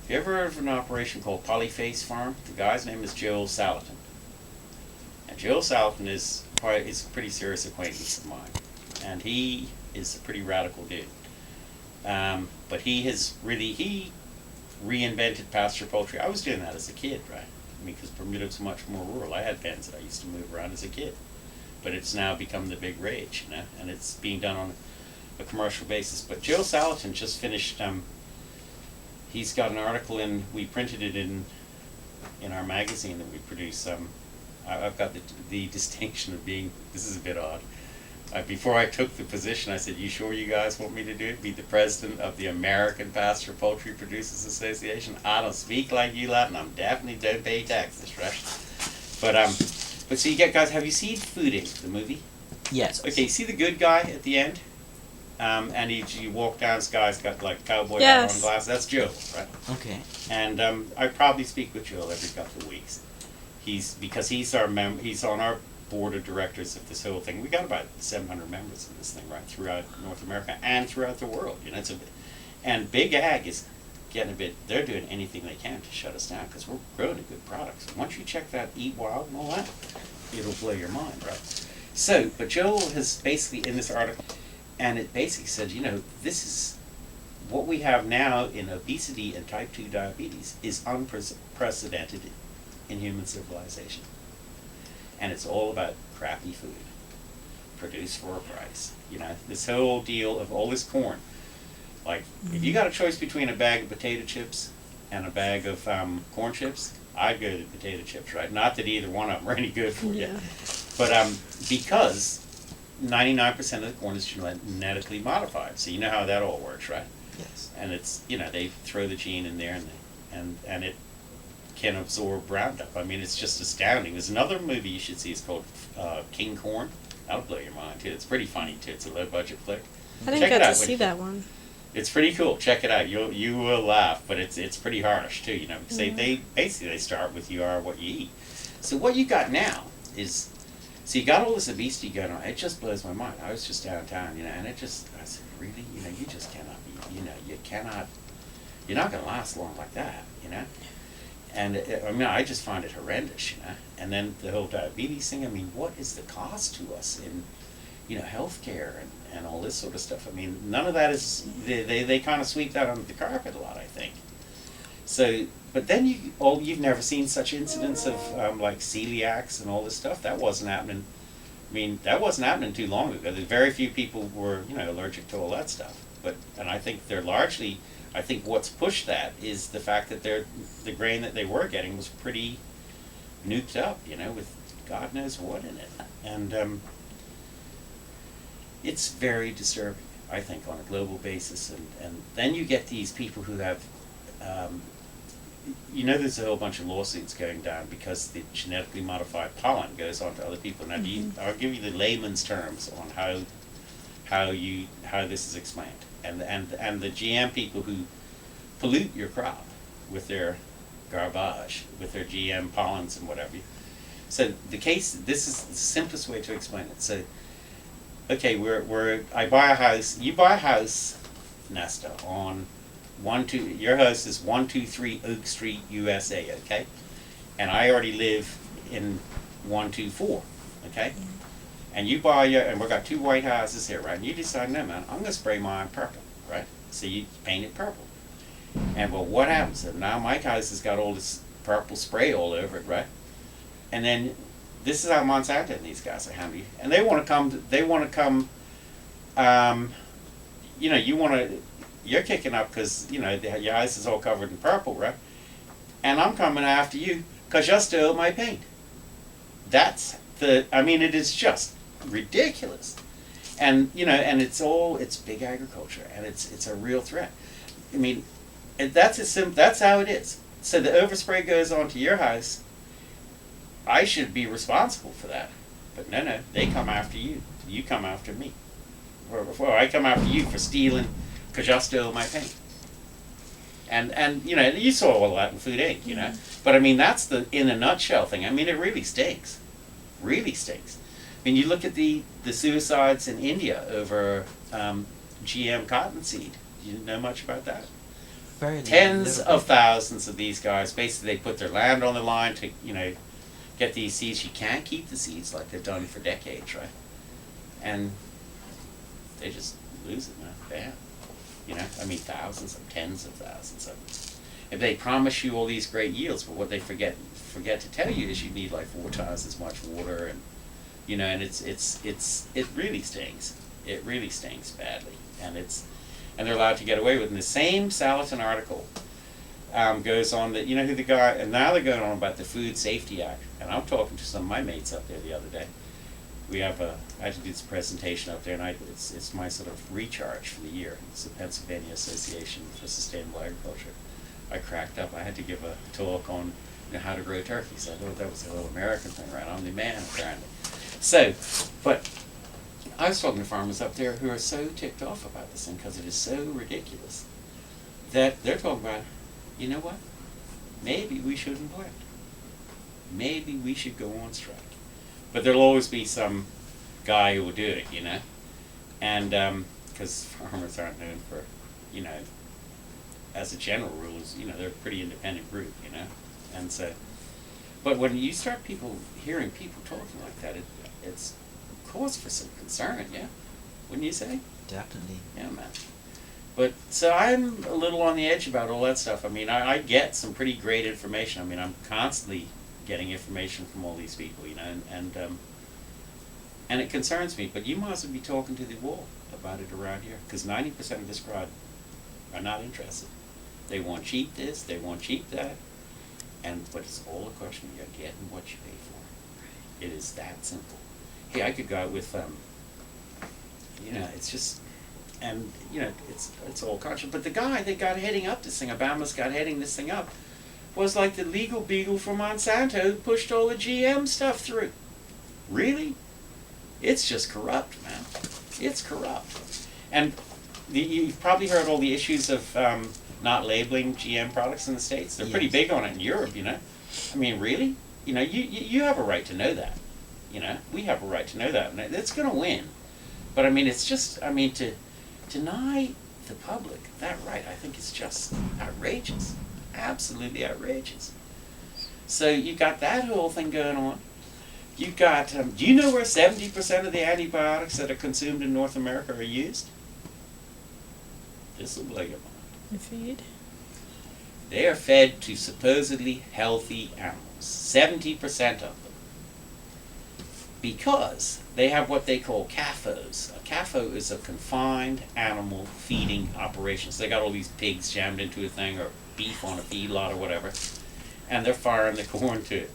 Have you ever heard of an operation called Polyface Farm? The guy's name is Joel Salatin. And Joel Salatin is a pretty serious acquaintance of mine. And he is a pretty radical dude. But he reinvented pasture poultry. I was doing that as a kid, right? I mean, because Bermuda was much more rural. I had pens that I used to move around as a kid. But it's now become the big rage, you know, and it's being done on a commercial basis. But Joe Salatin just finished, he's got an article we printed it in our magazine that we produce. I've got the distinction of being, this is a bit odd. Before I took the position, I said, "You sure you guys want me to do it? Be the president of the American Pasture Poultry Producers Association? I don't speak like you lot, and I'm definitely don't pay taxes, right?" But so you get guys. Have you seen Food Inc., the movie? Yes. Okay, see the good guy at the end, and you walk down. This guy's got like cowboy hat Yes. on glasses. That's Joe, right? Okay. And I probably speak with Joe every couple of weeks. Because he's on our board of directors of this whole thing. We got about 700 members in this thing, right, throughout North America and throughout the world. You know, and Big Ag is getting a bit. They're doing anything they can to shut us down because we're growing a good product. So once you check that Eat Wild and all that, it'll blow your mind, right? So, but Joel has basically in this article, and it basically said, you know, this is what we have now in obesity and type 2 diabetes is unprecedented in human civilization. And it's all about crappy food, produced for a price. You know, this whole deal of all this corn. Like, if you got a choice between a bag of potato chips and a bag of corn chips, I'd go to the potato chips, right? Not that either one of them are any good for you. But because 99% of the corn is genetically modified. So you know how that all works, right? Yes. And it's, you know, they throw the gene in there and it can absorb Roundup. I mean, it's just astounding. There's another movie you should see. It's called King Corn. That'll blow your mind too. It's pretty funny too. It's a low budget flick. I didn't Check get it to out see that one. It's pretty cool. Check it out. You will laugh, but it's pretty harsh too. You know, because they basically start with you are what you eat. So what you got now is, so you got all this obesity going on. It just blows my mind. I was just downtown, you know, and I said, really, you know, you just cannot be, you know, you're not going to last long like that, you know. And I mean, I just find it horrendous, you know. And then the whole diabetes thing. I mean, what is the cost to us in, you know, healthcare and all this sort of stuff? I mean, none of that is. They kind of sweep that under the carpet a lot, I think. So, but then you've never seen such incidents of like celiacs and all this stuff. That wasn't happening. I mean, that wasn't happening too long ago. Very few people were, you know, allergic to all that stuff. And I think they're largely. I think what's pushed that is the fact that the grain that they were getting was pretty nuked up, you know, with God knows what in it. And it's very disturbing, I think, on a global basis. And then you get these people who have, you know, there's a whole bunch of lawsuits going down because the genetically modified pollen goes on to other people. Now, I'll give you the layman's terms on how this is explained. And the GM people who pollute your crop with their garbage, with their GM pollens and whatever. So this is the simplest way to explain it. So, okay, I buy a house. You buy a house, Nesta, on your house is 123 Oak Street, USA. Okay, and I already live in 124. Okay. And you and we've got two white houses here, right? And you decide, no, man, I'm going to spray mine purple, right? So you paint it purple. And well, what happens? So now my house has got all this purple spray all over it, right? And then this is how Monsanto and these guys are handy. And they want to come, you know, you're kicking up because, you know, your house is all covered in purple, right? And I'm coming after you because you stole my paint. I mean, it is just ridiculous. And, you know, and it's big agriculture, and it's a real threat. I mean, that's how it is. So the overspray goes onto your house. I should be responsible for that. But no, they come after you. You come after me. Or I come after you for stealing because you stole my paint. And you know, you saw all that in Food Inc., you know. But I mean, that's the in a nutshell thing. I mean, it really stinks. Really stinks. I mean, you look at the suicides in India over GM cottonseed. Do you know much about that? very tens little of bit. thousands of these guys. Basically, they put their land on the line to, get these seeds. You can't keep the seeds like they've done for decades, right? And they just lose it, man. Bam. I mean, thousands of, tens of thousands of them. If they promise you all these great yields, but what they forget to tell you is you need like 4 times as much water, and and it really stings. It really stings badly, and they're allowed to get away with it. And the same Salatin article goes on that who the guy, and now they're going on about the Food Safety Act. And I'm talking to some of my mates up there the other day. I had to do this presentation up there, and it's my sort of recharge for the year. It's the Pennsylvania Association for Sustainable Agriculture. I cracked up. I had to give a talk on how to grow turkeys. I thought that was a little American thing, right? I'm the man, apparently. So, but I was talking to farmers up there who are so ticked off about this thing because it is so ridiculous that they're talking about, you know what? Maybe we shouldn't plant. Maybe we should go on strike. But there'll always be some guy who will do it, and because farmers aren't known for, as a general rule, they're a pretty independent group, and so. But when you start hearing people talking like that, it's cause for some concern, yeah, wouldn't you say? Definitely. Yeah, man. But so I'm a little on the edge about all that stuff. I mean, I get some pretty great information. I mean, I'm constantly getting information from all these people, and it concerns me. But you might as well be talking to the wall about it around here, because 90% of this crowd are not interested. They want cheap this, they want cheap that, but it's all a question of you're getting what you pay for. It is that simple. Hey, I could go out with, it's just, and it's all conscious. But the guy that got heading up this thing, Obama's got heading this thing up, was like the legal beagle for Monsanto who pushed all the GM stuff through. Really? It's just corrupt, man. It's corrupt. And you've probably heard all the issues of not labeling GM products in the States. They're pretty big on it in Europe, I mean, really? You have a right to know that. We have a right to know that. And it's going to win. But, I mean, it's just, to deny the public that right, I think is just outrageous. Absolutely outrageous. So you got that whole thing going on. You got, do you know where 70% of the antibiotics that are consumed in North America are used? This will blow your mind. The feed? They are fed to supposedly healthy animals. 70% of them. Because they have what they call CAFOs. A CAFO is a confined animal feeding operation. So they got all these pigs jammed into a thing, or beef on a feedlot or whatever, and they're firing the corn to it.